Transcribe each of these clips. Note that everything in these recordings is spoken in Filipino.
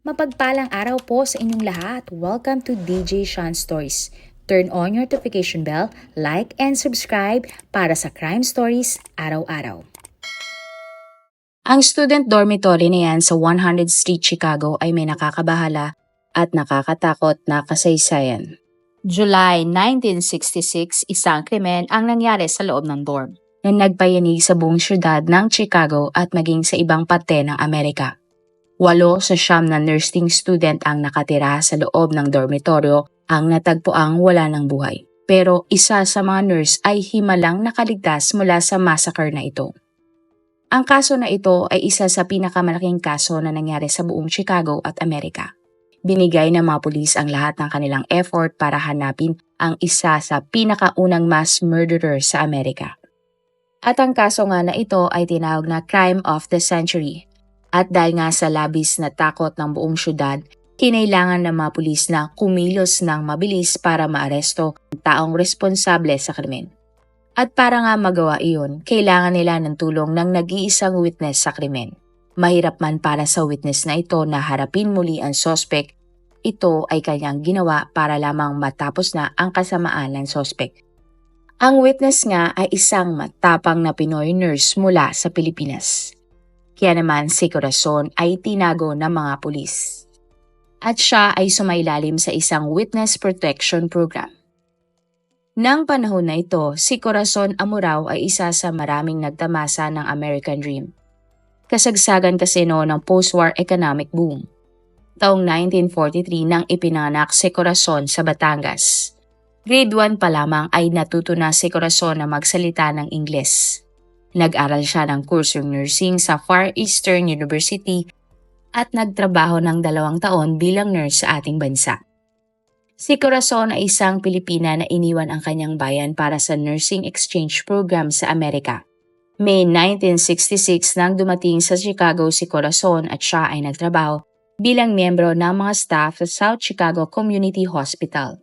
Mapagpalang araw po sa inyong lahat. Welcome to DJ Sean Stories. Turn on your notification bell, like and subscribe para sa crime stories araw-araw. Ang student dormitory na yan sa 100th Street, Chicago ay may nakakabahala at nakakatakot na kasaysayan. July 1966, isang krimen ang nangyari sa loob ng dorm na nagpayanig sa buong syudad ng Chicago at maging sa ibang parte ng Amerika. 8 sa 9 na nursing student ang nakatira sa loob ng dormitoryo ang natagpuang wala ng buhay. Pero isa sa mga nurse ay himalang nakaligtas mula sa massacre na ito. Ang kaso na ito ay isa sa pinakamalaking kaso na nangyari sa buong Chicago at Amerika. Binigay ng mga pulis ang lahat ng kanilang effort para hanapin ang isa sa pinakaunang mass murderer sa Amerika. At ang kaso nga na ito ay tinawag na Crime of the Century. At dahil nga sa labis na takot ng buong syudad, kinailangan ng mga pulis na kumilos ng mabilis para maaresto ang taong responsable sa krimen. At para nga magawa iyon, kailangan nila ng tulong ng nag-iisang witness sa krimen. Mahirap man para sa witness na ito na harapin muli ang sospek, ito ay kanyang ginawa para lamang matapos na ang kasamaan ng sospek. Ang witness nga ay isang matapang na Pinoy nurse mula sa Pilipinas. Kaya naman si Corazon ay tinago ng mga pulis. At siya ay sumailalim sa isang witness protection program. Nang panahon na ito, si Corazon Amurao ay isa sa maraming nagtamasa ng American Dream. Kasagsagan kasi noon ng post-war economic boom. Taong 1943 nang ipinanganak si Corazon sa Batangas. Grade 1 pa lamang ay natuto na si Corazon na magsalita ng Ingles. Nag-aral siya ng kursong nursing sa Far Eastern University at nagtrabaho ng 2 taon bilang nurse sa ating bansa. Si Corazon ay isang Pilipina na iniwan ang kanyang bayan para sa nursing exchange program sa Amerika. May 1966 nang dumating sa Chicago si Corazon at siya ay nagtrabaho bilang miyembro ng mga staff sa South Chicago Community Hospital.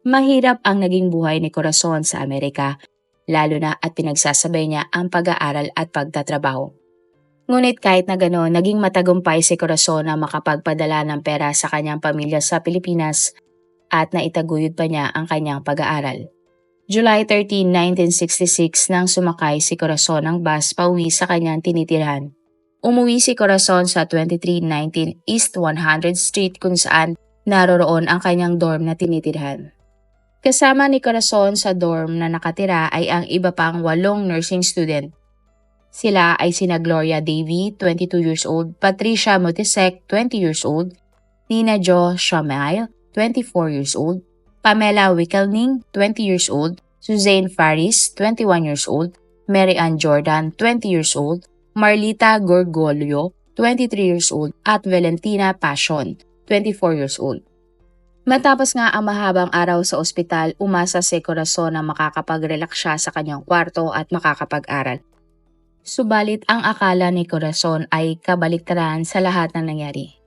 Mahirap ang naging buhay ni Corazon sa Amerika, lalo na at pinagsasabay niya ang pag-aaral at pagtatrabaho. Ngunit kahit na gano'n, naging matagumpay si Corazon na makapagpadala ng pera sa kanyang pamilya sa Pilipinas at naitaguyod pa niya ang kanyang pag-aaral. July 13, 1966 nang sumakay si Corazon ng bus pauwi sa kanyang tinitirhan. Umuwi si Corazon sa 2319 East 100th Street kung saan naroroon ang kanyang dorm na tinitirhan. Kasama ni Corazon sa dorm na nakatira ay ang iba pang 8 nursing student. Sila ay sina Gloria Davy, 22 years old, Patricia Motisek, 20 years old, Nina Jo Shamil, 24 years old, Pamela Wickelning, 20 years old, Suzanne Faris, 21 years old, Mary Ann Jordan, 20 years old, Marlita Gorgolio, 23 years old, at Valentina Passion, 24 years old. Matapos nga ang mahabang araw sa ospital, umasa si Corazon na makakapag-relax siya sa kanyang kwarto at makakapag-aral. Subalit ang akala ni Corazon ay kabaliktaran sa lahat ng nangyari.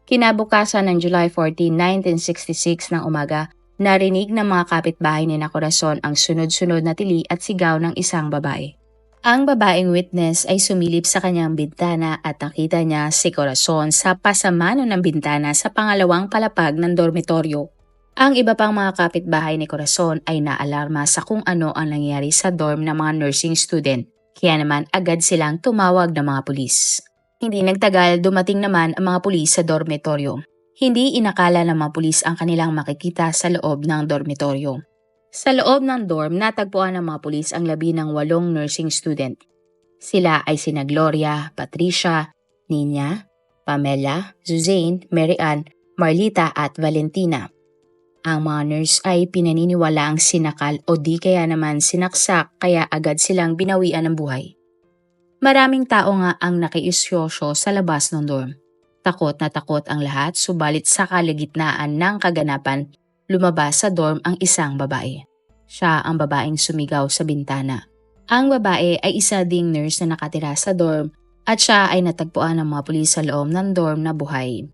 Kinabukasan ng July 14, 1966 ng umaga, narinig ng mga kapitbahay ni Corazon ang sunod-sunod na tili at sigaw ng isang babae. Ang babaeng witness ay sumilip sa kanyang bintana at nakita niya si Corazon sa pasamano ng bintana sa pangalawang palapag ng dormitoryo. Ang iba pang mga kapitbahay ni Corazon ay naalarma sa kung ano ang nangyari sa dorm ng mga nursing student, kaya naman agad silang tumawag ng mga pulis. Hindi nagtagal, dumating naman ang mga pulis sa dormitoryo. Hindi inakala ng mga pulis ang kanilang makikita sa loob ng dormitoryo. Sa loob ng dorm, natagpuan ng mga pulis ang labi ng 8 nursing student. Sila ay sina Gloria, Patricia, Nina, Pamela, Suzanne, Mary Ann, Marlita at Valentina. Ang mga nurse ay pinaniniwala ang sinakal o di kaya naman sinaksak kaya agad silang binawian ng buhay. Maraming tao nga ang nakiisyoso sa labas ng dorm. Takot na takot ang lahat, subalit sa kalagitnaan ng kaganapan, lumabas sa dorm ang isang babae. Siya ang babaeng sumigaw sa bintana. Ang babae ay isa ding nurse na nakatira sa dorm at siya ay natagpuan ng mga pulis sa loob ng dorm na buhay.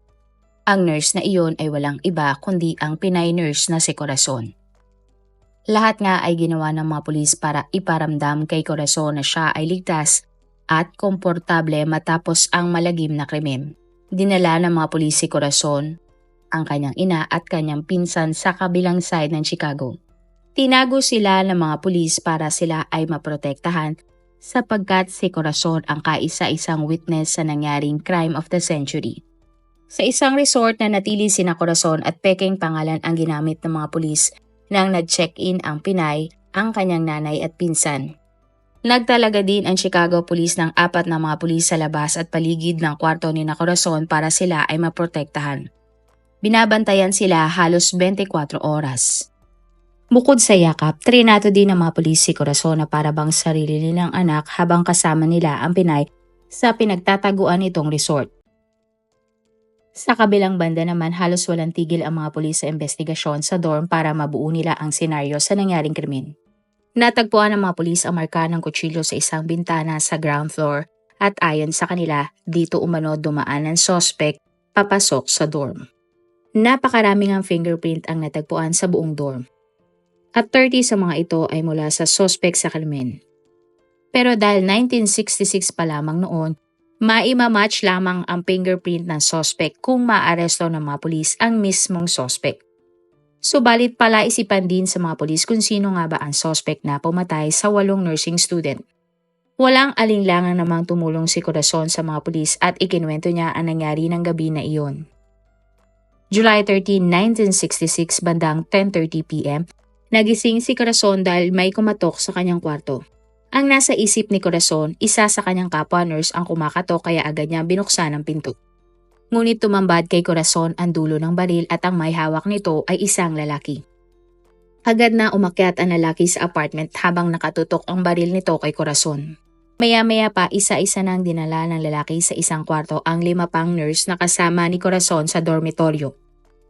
Ang nurse na iyon ay walang iba kundi ang Pinay nurse na si Corazon. Lahat nga ay ginawa ng mga pulis para iparamdam kay Corazon na siya ay ligtas at komportable matapos ang malagim na krimen. Dinala ng mga pulis si Corazon, ang kanyang ina at kanyang pinsan sa kabilang side ng Chicago. Tinago sila ng mga pulis para sila ay maprotektahan sapagkat si Corazon ang kaisa-isang witness sa nangyaring crime of the century. Sa isang resort na natili sina Corazon at peking pangalan ang ginamit ng mga pulis nang nag-check-in ang Pinay, ang kanyang nanay at pinsan. Nagtalaga din ang Chicago Police ng 4 na mga pulis sa labas at paligid ng kwarto ni Corazon para sila ay maprotektahan. Binabantayan sila halos 24 oras. Bukod sa yakap, trinato din ng mga pulis si Corazon na para bang sarili nilang anak habang kasama nila ang Pinay sa pinagtataguan nitong resort. Sa kabilang banda naman, halos walang tigil ang mga pulis sa investigasyon sa dorm para mabuo nila ang senaryo sa nangyaring krimen. Natagpuan ng mga pulis ang marka ng kutsilyo sa isang bintana sa ground floor at ayon sa kanila, dito umano dumaan ng suspect papasok sa dorm. Napakaraming ang fingerprint ang natagpuan sa buong dorm. At 30 sa mga ito ay mula sa suspect sa krimen. Pero dahil 1966 pa lamang noon, maimamatch lamang ang fingerprint ng suspect kung maaresto ng mga pulis ang mismong suspect. Subalit palaisipan din sa mga pulis kung sino nga ba ang suspect na pumatay sa 8 nursing student. Walang alinlangan namang tumulong si Corazon sa mga pulis at ikinuwento niya ang nangyari ng gabi na iyon. July 13, 1966 bandang 10:30 p.m., nagising si Corazon dahil may kumatok sa kanyang kwarto. Ang nasa isip ni Corazon, isa sa kanyang kapwa nurse ang kumakatok kaya agad niya binuksan ang pinto. Ngunit tumambad kay Corazon ang dulo ng baril at ang may hawak nito ay isang lalaki. Agad na umakyat ang lalaki sa apartment habang nakatutok ang baril nito kay Corazon. Maya-maya pa isa-isa nang dinala ng lalaki sa isang kwarto ang 5 pang nurse na kasama ni Corazon sa dormitoryo.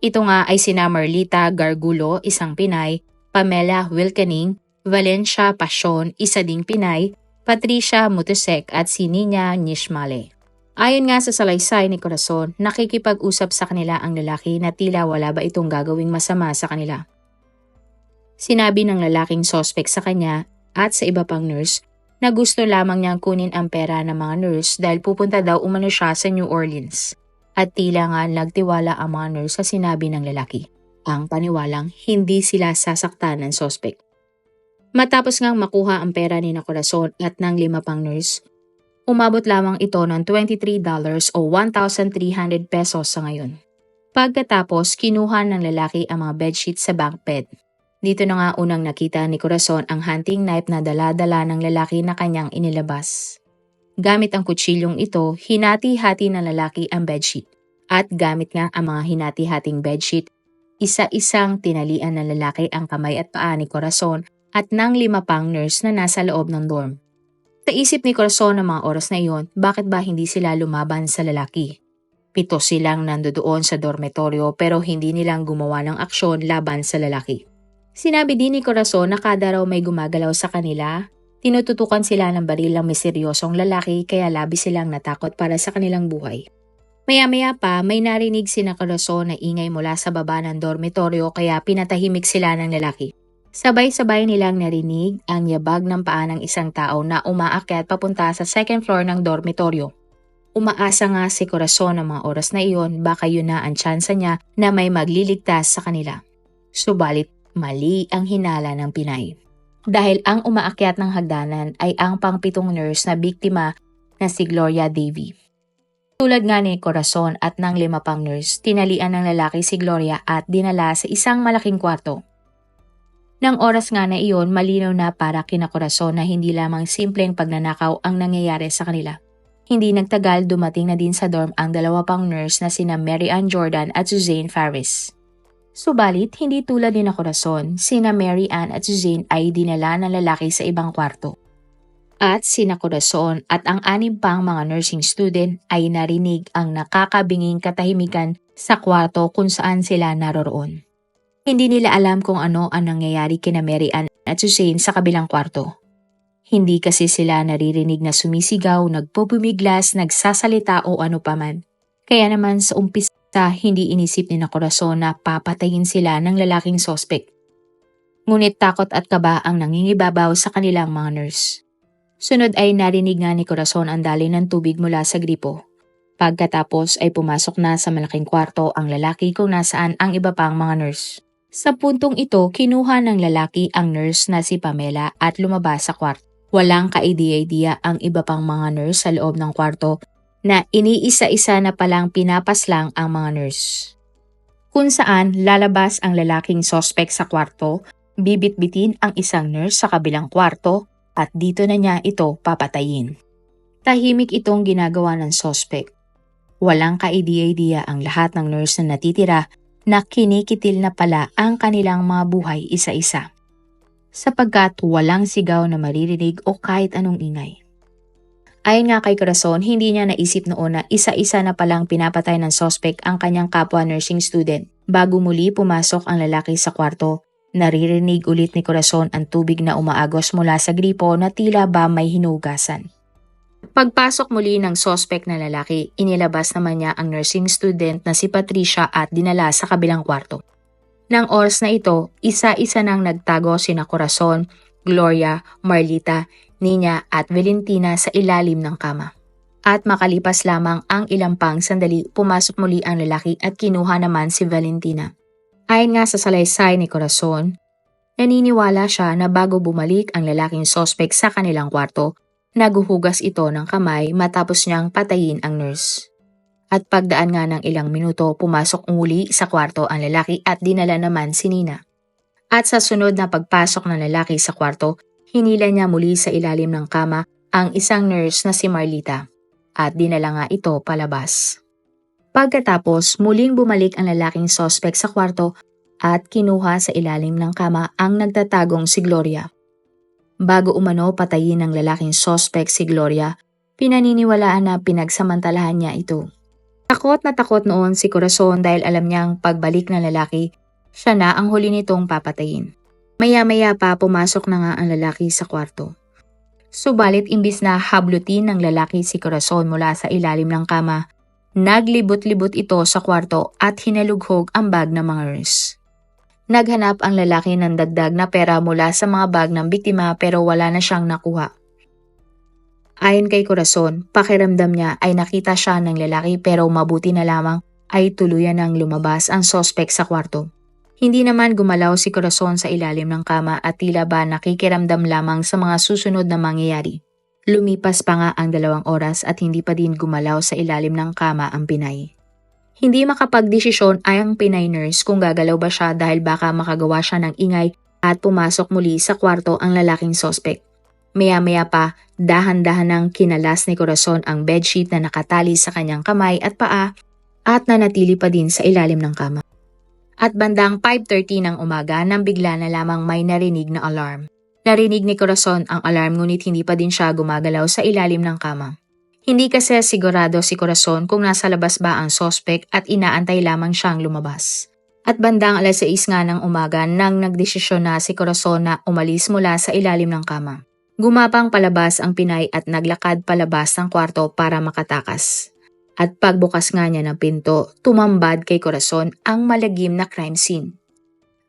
Ito nga ay sina Marlita Gargulo, isang Pinay, Pamela Wilkening, Valencia Pasion, isa ding Pinay, Patricia Mutusek at si Nina Nishmale. Ayon nga sa salaysay ni Corazon, nakikipag-usap sa kanila ang lalaki na tila wala ba itong gagawing masama sa kanila. Sinabi ng lalaking suspect sa kanya at sa iba pang nurse na gusto lamang niyang kunin ang pera ng mga nurse dahil pupunta daw umano siya sa New Orleans. At tila nga nagtiwala ang mga nurse sa sinabi ng lalaki. Ang paniwalang hindi sila sasaktan ng suspect. Matapos ngang makuha ang pera ni Corazon at ng 5 pang nurse, umabot lamang ito ng $23 o 1,300 pesos sa ngayon. Pagkatapos, kinuha ng lalaki ang mga bedsheet sa bunk bed. Dito na nga unang nakita ni Corazon ang hunting knife na dala-dala ng lalaki na kanyang inilabas. Gamit ang kutsilyong ito, hinati-hati ng lalaki ang bedsheet. At gamit nga ang mga hinati-hating bedsheet, isa-isang tinalian ng lalaki ang kamay at paa ni Corazon at ng 5 pang nurse na nasa loob ng dorm. Sa isip ni Corazon ng mga oras na iyon, bakit ba hindi sila lumaban sa lalaki? 7 silang nandoon sa dormitoryo pero hindi nilang gumawa ng aksyon laban sa lalaki. Sinabi din ni Corazon na kada raw may gumagalaw sa kanila, tinututukan sila ng baril ng misteryosong lalaki kaya labis silang natakot para sa kanilang buhay. Maya-maya pa may narinig si Corazon na ingay mula sa baba ng dormitoryo kaya pinatahimik sila ng lalaki. Sabay-sabay nilang narinig ang yabag ng paa ng isang tao na umaakyat papunta sa second floor ng dormitoryo. Umaasa nga si Corazon ng mga oras na iyon baka yun na ang tsansa niya na may magliligtas sa kanila. Subalit mali ang hinala ng Pinay. Dahil ang umaakyat ng hagdanan ay ang pang-7 nurse na biktima na si Gloria Davy. Tulad nga ni Corazon at ng 5 pang nurse, tinalian ng lalaki si Gloria at dinala sa isang malaking kwarto. Nang oras nga na iyon, malinaw na para kina Corazon na hindi lamang simpleng pagnanakaw ang nangyayari sa kanila. Hindi nagtagal dumating na din sa dorm ang 2 pang nurse na sina Mary Ann Jordan at Suzanne Farris. Subalit, hindi tulad ni Corazon, sina Mary Ann at Suzanne ay dinala ng lalaki sa ibang kwarto. At sina Corazon at ang 6 pang mga nursing student ay narinig ang nakakabinging katahimikan sa kwarto kung saan sila naroroon. Hindi nila alam kung ano ang nangyayari kina Mary Ann at Suzanne sa kabilang kwarto. Hindi kasi sila naririnig na sumisigaw, nagpupumiglas, nagsasalita o ano paman. Kaya naman sa umpisa hindi inisip ni Corazon na papatayin sila ng lalaking suspect. Ngunit takot at kaba ang nangingibabaw sa kanilang mga nurse. Sunod ay narinig nga ni Corazon ang daloy ng tubig mula sa gripo. Pagkatapos ay pumasok na sa malaking kwarto ang lalaki kung nasaan ang iba pang mga nurse. Sa puntong ito, kinuha ng lalaki ang nurse na si Pamela at lumabas sa kwarto. Walang ka-idea-idea ang iba pang mga nurse sa loob ng kwarto na iniisa-isa na palang pinapaslang ang mga nurse. Kung saan lalabas ang lalaking sospek sa kwarto, bibitbitin ang isang nurse sa kabilang kwarto at dito na niya ito papatayin. Tahimik itong ginagawa ng sospek. Walang ka-idea-idea ang lahat ng nurse na natitira na kinikitil na pala ang kanilang mga buhay isa-isa. Sapagkat walang sigaw na maririnig o kahit anong ingay. Ayon nga kay Corazon, hindi niya naisip noon na isa-isa na palang pinapatay ng sospek ang kanyang kapwa nursing student. Bago muli pumasok ang lalaki sa kwarto, naririnig ulit ni Corazon ang tubig na umaagos mula sa gripo na tila ba may hinugasan. Pagpasok muli ng sospek na lalaki, inilabas naman niya ang nursing student na si Patricia at dinala sa kabilang kwarto. Nang oras na ito, isa-isa nang nagtago sina Corazon, Gloria, Marlita, Nina at Valentina sa ilalim ng kama. At makalipas lamang ang ilang pang sandali, pumasok muli ang lalaki at kinuha naman si Valentina. Ayon nga sa salaysay ni Corazon, naniniwala siya na bago bumalik ang lalaking sospek sa kanilang kwarto, naguhugas ito ng kamay matapos niyang patayin ang nurse. At pagdaan nga ng ilang minuto, pumasok muli sa kwarto ang lalaki at dinala naman si Nina. At sa sunod na pagpasok ng lalaki sa kwarto, hinila niya muli sa ilalim ng kama ang isang nurse na si Marlita at dinala nga ito palabas. Pagkatapos, muling bumalik ang lalaking sospek sa kwarto at kinuha sa ilalim ng kama ang nagtatagong si Gloria. Bago umano patayin ng lalaking sospek si Gloria, pinaniniwalaan na pinagsamantalahan niya ito. Takot na takot noon si Corazon dahil alam niyang pagbalik ng lalaki, siya na ang huli nitong papatayin. Maya-maya pa pumasok na nga ang lalaki sa kwarto. Subalit imbis na hablutin ng lalaki si Corazon mula sa ilalim ng kama, naglibot-libot ito sa kwarto at hinalughog ang bag ng mga nurse. Naghanap ang lalaki ng dagdag na pera mula sa mga bag ng biktima pero wala na siyang nakuha. Ayon kay Corazon, pakiramdam niya ay nakita siya ng lalaki pero mabuti na lamang ay tuluyan nang lumabas ang sospek sa kwarto. Hindi naman gumalaw si Corazon sa ilalim ng kama at tila ba nakikiramdam lamang sa mga susunod na mangyayari. Lumipas pa nga ang 2 oras at hindi pa din gumalaw sa ilalim ng kama ang Pinay. Hindi makapagdesisyon ang Pinay nurse kung gagalaw ba siya dahil baka makagawa siya ng ingay at pumasok muli sa kwarto ang lalaking sospek. Maya-maya pa, dahan-dahan nang kinalas ni Corazon ang bedsheet na nakatali sa kanyang kamay at paa at nanatili pa din sa ilalim ng kama. At bandang 5:30 ng umaga nang bigla na lamang may narinig na alarm. Narinig ni Corazon ang alarm ngunit hindi pa din siya gumagalaw sa ilalim ng kama. Hindi kasi sigurado si Corazon kung nasa labas ba ang sospek at inaantay lamang siyang lumabas. At bandang 6:00 nga ng umaga nang nagdesisyon na si Corazon na umalis mula sa ilalim ng kama. Gumapang palabas ang Pinay at naglakad palabas ng kwarto para makatakas. At pagbukas nga niya ng pinto, tumambad kay Corazon ang malagim na crime scene.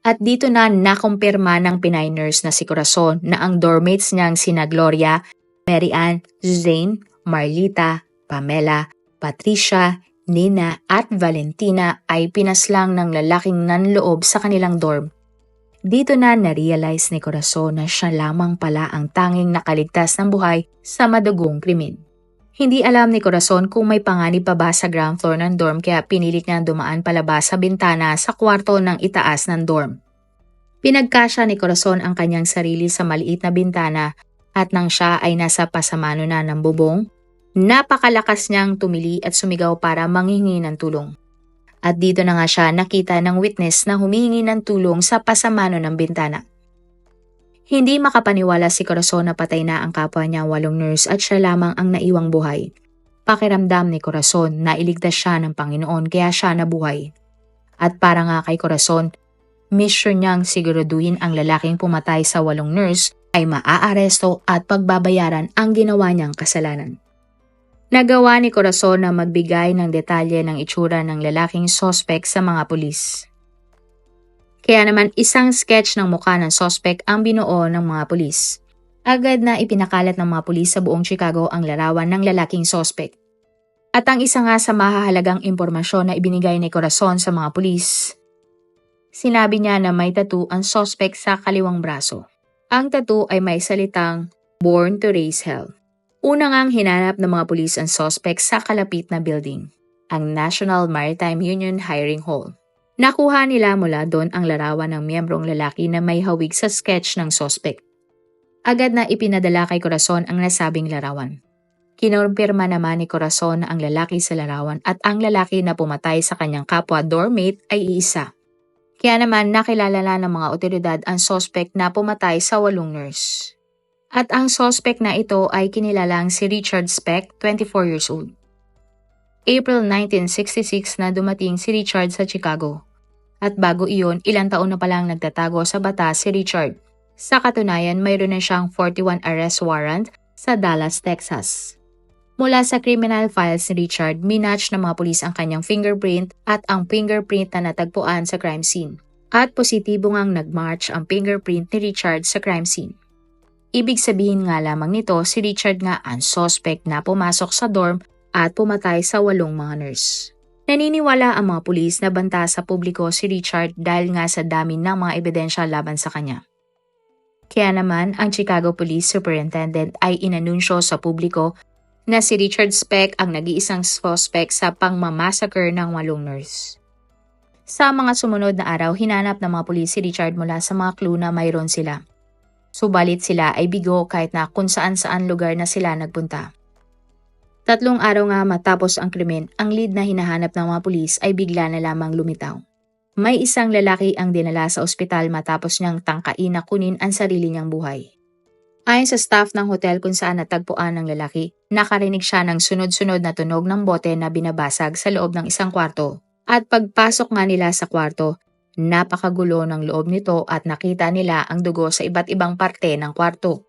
At dito na nakumpirma ng Pinay nurse na si Corazon na ang doormates niyang sina Gloria, Mary Ann, Zane, Marlita, Pamela, Patricia, Nina at Valentina ay pinaslang ng lalaking nanloob sa kanilang dorm. Dito na na-realize ni Corazon na siya lamang pala ang tanging nakaligtas ng buhay sa madugong krimen. Hindi alam ni Corazon kung may panganib pa ba sa ground floor ng dorm kaya pinilit niyang dumaan palabas sa bintana sa kwarto ng itaas ng dorm. Pinagkasya ni Corazon ang kanyang sarili sa maliit na bintana at nang siya ay nasa pasamano na ng bubong, napakalakas niyang tumili at sumigaw para manghingi ng tulong. At dito na nga siya nakita ng witness na humihingi ng tulong sa pasamano ng bintana. Hindi makapaniwala si Corazon na patay na ang kapwa niya 8 nurse at siya lamang ang naiwang buhay. Pakiramdam ni Corazon na iligtas siya ng Panginoon kaya siya nabuhay. At para nga kay Corazon, mission niyang siguraduhin ang lalaking pumatay sa 8 nurse ay maaaresto at pagbabayaran ang ginawa niyang kasalanan. Nagawa ni Corazon na magbigay ng detalye ng itsura ng lalaking sospek sa mga pulis. Kaya naman isang sketch ng mukha ng sospek ang binuo ng mga pulis. Agad na ipinakalat ng mga pulis sa buong Chicago ang larawan ng lalaking sospek. At ang isa nga sa mahahalagang impormasyon na ibinigay ni Corazon sa mga pulis, sinabi niya na may tattoo ang suspect sa kaliwang braso. Ang tattoo ay may salitang "Born to Raise Hell". Una ngang hinanap ng mga pulis ang suspect sa kalapit na building, ang National Maritime Union Hiring Hall. Nakuha nila mula doon ang larawan ng miyembrong lalaki na may hawig sa sketch ng suspect. Agad na ipinadala kay Corazon ang nasabing larawan. Kinumpirma naman ni Corazon na ang lalaki sa larawan at ang lalaki na pumatay sa kanyang kapwa doormate ay iisa. Kaya naman nakilala na ng mga otoridad ang suspect na pumatay sa 8 nurse. At ang suspect na ito ay kinilalang si Richard Speck, 24 years old. April 1966 na dumating si Richard sa Chicago. At bago iyon, ilang taon na palang nagtatago sa batas si Richard. Sa katunayan, mayroon na siyang 41 arrest warrant sa Dallas, Texas. Mula sa criminal files ni Richard, minatch ng mga pulis ang kanyang fingerprint at ang fingerprint na natagpuan sa crime scene. At positibo ngang nag-match ang fingerprint ni Richard sa crime scene. Ibig sabihin nga lamang nito, si Richard nga ang suspect na pumasok sa dorm at pumatay sa 8 mga nurse. Naniniwala ang mga pulis na banta sa publiko si Richard dahil nga sa dami ng mga ebidensya laban sa kanya. Kaya naman, ang Chicago Police Superintendent ay inanunsyo sa publiko na si Richard Speck ang nag-iisang suspect sa pangmamassacre ng 8 nurse. Sa mga sumunod na araw, hinanap ng mga pulis si Richard mula sa mga clue na mayroon sila. Subalit sila ay bigo kahit na kung saan-saan lugar na sila nagpunta. 3 araw nga matapos ang krimen, ang lead na hinahanap ng mga pulis ay bigla na lamang lumitaw. May isang lalaki ang dinala sa ospital matapos niyang tangkain na kunin ang sarili niyang buhay. Ayon sa staff ng hotel kung saan natagpuan ng lalaki, nakarinig siya ng sunod-sunod na tunog ng bote na binabasag sa loob ng isang kwarto. At pagpasok nga nila sa kwarto, napakagulo ng loob nito at nakita nila ang dugo sa iba't ibang parte ng kwarto.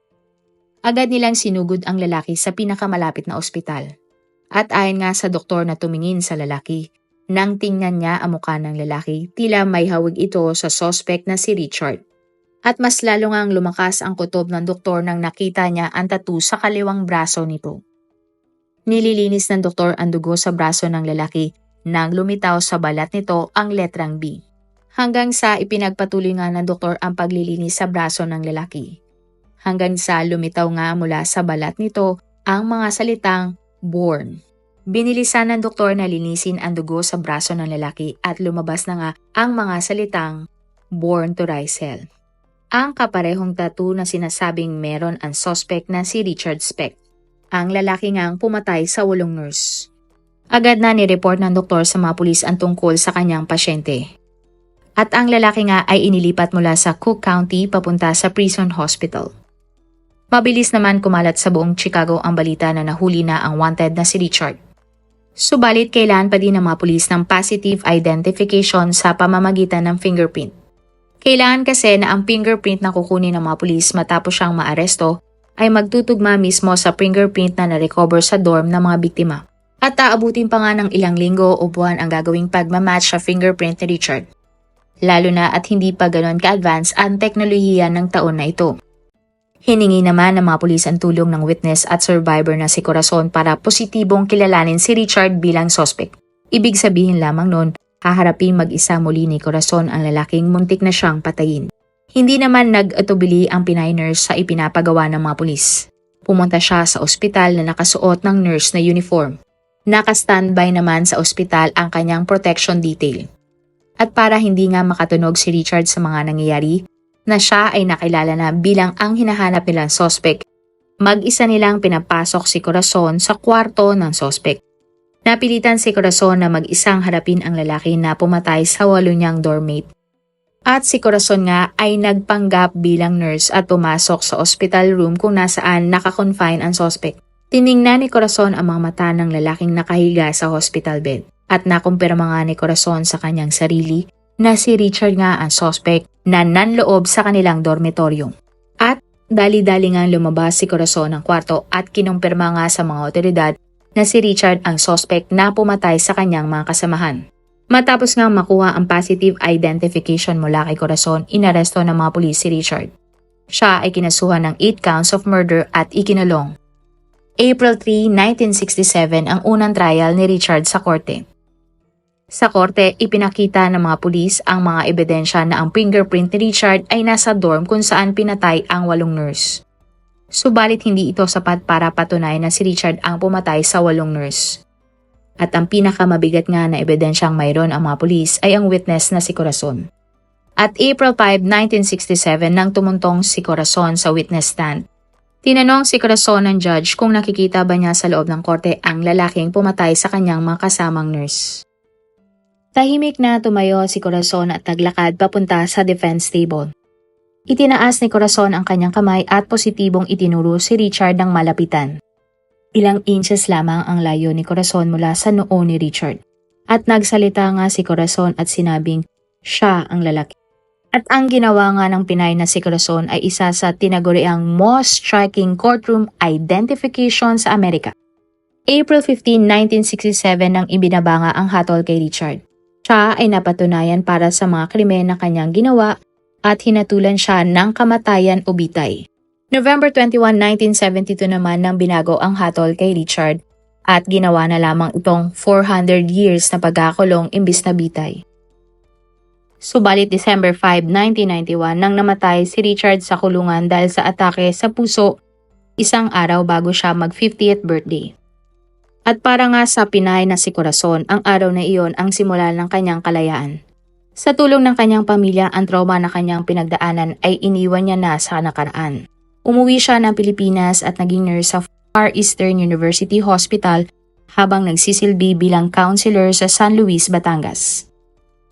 Agad nilang sinugod ang lalaki sa pinakamalapit na ospital. At ayon nga sa doktor na tumingin sa lalaki, nang tingnan niya ang mukha ng lalaki, tila may hawig ito sa suspect na si Richard. At mas lalo ngang lumakas ang kutob ng doktor nang nakita niya ang tattoo sa kaliwang braso nito. Nililinis ng doktor ang dugo sa braso ng lalaki nang lumitaw sa balat nito ang letrang B. Hanggang sa ipinagpatuloy nga ng doktor ang paglilinis sa braso ng lalaki. Hanggang sa lumitaw nga mula sa balat nito ang mga salitang "born". Binilisan ng doktor na linisin ang dugo sa braso ng lalaki at lumabas na nga ang mga salitang "born to rise hell". Ang kaparehong tattoo na sinasabing meron ang suspect na si Richard Speck. Ang lalaki ngang pumatay sa 8 nurse. Agad na ni-report ng doktor sa mga pulis ang tungkol sa kanyang pasyente. At ang lalaki nga ay inilipat mula sa Cook County papunta sa prison hospital. Mabilis naman kumalat sa buong Chicago ang balita na nahuli na ang wanted na si Richard. Subalit kailangan pa din ng mga pulis ng positive identification sa pamamagitan ng fingerprint. Kailangan kasi na ang fingerprint na kukunin ng mga pulis matapos siyang maaresto ay magtutugma mismo sa fingerprint na na-recover sa dorm ng mga biktima. At aabutin pa nga ng ilang linggo o buwan ang gagawing pagmamatch sa fingerprint ni Richard. Lalo na at hindi pa ganoon ka-advance ang teknolohiya ng taon na ito. Hiningi naman ng mga pulis ang tulong ng witness at survivor na si Corazon para positibong kilalanin si Richard bilang suspect. Ibig sabihin lamang noon, haharapin mag-isa muli ni Corazon ang lalaking muntik na siyang patayin. Hindi naman nag-atubili ang Pinay nurse sa ipinapagawa ng mga pulis. Pumunta siya sa ospital na nakasuot ng nurse na uniform. Naka-standby naman sa ospital ang kanyang protection detail. At para hindi nga makatunog si Richard sa mga nangyayari, na siya ay nakilala na bilang ang hinahanap nilang suspect, mag-isa nilang pinapasok si Corazon sa kwarto ng suspect. Napilitan si Corazon na mag-isang harapin ang lalaki na pumatay sa 8 niyang doormate. At si Corazon nga ay nagpanggap bilang nurse at pumasok sa hospital room kung nasaan nakakonfine ang suspect. Tiningnan ni Corazon ang mga mata ng lalaking nakahiga sa hospital bed at nakumpirma nga ni Corazon sa kanyang sarili na si Richard nga ang suspect na nanloob sa kanilang dormitoryo. At dali-dali nga lumabas si Corazon ng kwarto at kinumpirma nga sa mga otoridad na si Richard ang suspect na pumatay sa kanyang mga kasamahan. Matapos nga makuha ang positive identification mula kay Corazon, inaresto ng mga pulis si Richard. Siya ay kinasuhan ng 8 counts of murder at ikinulong. April 3, 1967 ang unang trial ni Richard sa korte. Sa korte, ipinakita ng mga pulis ang mga ebidensya na ang fingerprint ni Richard ay nasa dorm kung saan pinatay ang 8 nurse. Subalit hindi ito sapat para patunayan na si Richard ang pumatay sa 8 nurse. At ang pinakamabigat nga na ebidensyang mayroon ang mga pulis ay ang witness na si Corazon. At April 5, 1967 nang tumuntong si Corazon sa witness stand. Tinanong si Corazon ng judge kung nakikita ba niya sa loob ng korte ang lalaking pumatay sa kanyang mga kasamang nurse. Tahimik na tumayo si Corazon at naglakad papunta sa defense table. Itinaas ni Corazon ang kanyang kamay at positibong itinuro si Richard ng malapitan. Ilang inches lamang ang layo ni Corazon mula sa noo ni Richard. At nagsalita nga si Corazon at sinabing siya ang lalaki. At ang ginawa nga ng Pinay na si Corazon ay isa sa tinaguriang most striking courtroom identification sa Amerika. April 15, 1967 nang ibinaba nga ang hatol kay Richard. Siya ay napatunayan para sa mga krimen na kanyang ginawa at hinatulan siya ng kamatayan o bitay. November 21, 1972 naman nang binago ang hatol kay Richard at ginawa na lamang itong 400 years na pagkakulong imbis na bitay. Subalit December 5, 1991 nang namatay si Richard sa kulungan dahil sa atake sa puso isang araw bago siya mag-50th birthday. At para nga sa Pinay na si Corazon, ang araw na iyon ang simula ng kanyang kalayaan. Sa tulong ng kanyang pamilya, ang trauma na kanyang pinagdaanan ay iniwan niya na sa nakaraan. Umuwi siya ng Pilipinas at naging nurse sa Far Eastern University Hospital habang nagsisilbi bilang counselor sa San Luis, Batangas.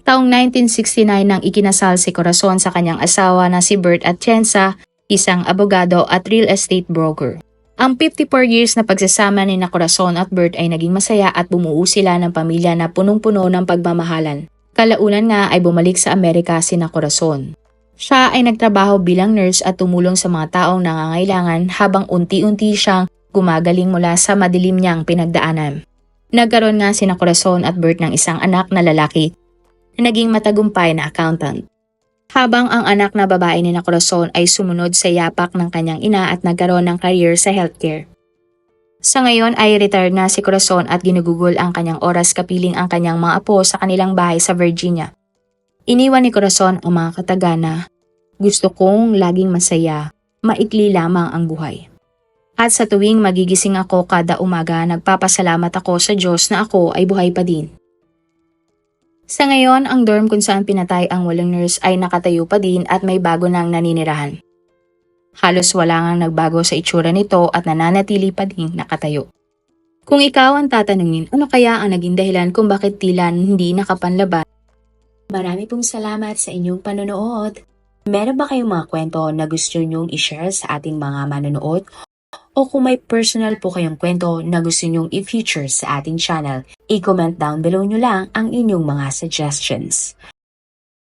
Taong 1969 nang ikinasal si Corazon sa kanyang asawa na si Bert Atienza, isang abogado at real estate broker. Ang 54 years na pagsasama ni Corazon at Bert ay naging masaya at bumuo sila ng pamilya na punong-puno ng pagmamahalan. Kalaunan nga ay bumalik sa Amerika si Corazon. Siya ay nagtrabaho bilang nurse at tumulong sa mga taong nangangailangan habang unti-unti siyang gumagaling mula sa madilim niyang pinagdaanan. Nagkaroon nga si Corazon at Bert ng isang anak na lalaki na naging matagumpay na accountant. Habang ang anak na babae ni Corazon ay sumunod sa yapak ng kanyang ina at nagkaroon ng career sa healthcare. Sa ngayon ay retired na si Corazon at ginugugol ang kanyang oras kapiling ang kanyang mga apo sa kanilang bahay sa Virginia. Iniwan ni Corazon ang mga katagana, gusto kong laging masaya, maikli lamang ang buhay. At sa tuwing magigising ako kada umaga, nagpapasalamat ako sa Diyos na ako ay buhay pa din. Sa ngayon, ang dorm kung saan pinatay ang 8 nurse ay nakatayo pa din at may bago nang naninirahan. Halos wala ngang nagbago sa itsura nito at nananatili pa din nakatayo. Kung ikaw ang tatanungin, ano kaya ang naging dahilan kung bakit tila hindi nakapanlaban? Marami pong salamat sa inyong panonood. Meron ba kayong mga kwento na gusto nyong i-share sa ating mga manonood? O kung may personal po kayong kwento na gusto nyong i-feature sa ating channel, i-comment down below nyo lang ang inyong mga suggestions.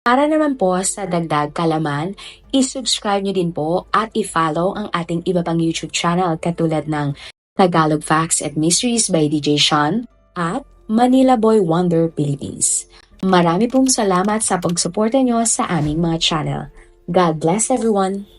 Para naman po sa dagdag kalaman, i-subscribe nyo din po at i-follow ang ating iba pang YouTube channel katulad ng Tagalog Facts and Mysteries by DJ Sean at Manila Boy Wonder Philippines. Marami pong salamat sa pagsuporta nyo sa aming mga channel. God bless everyone!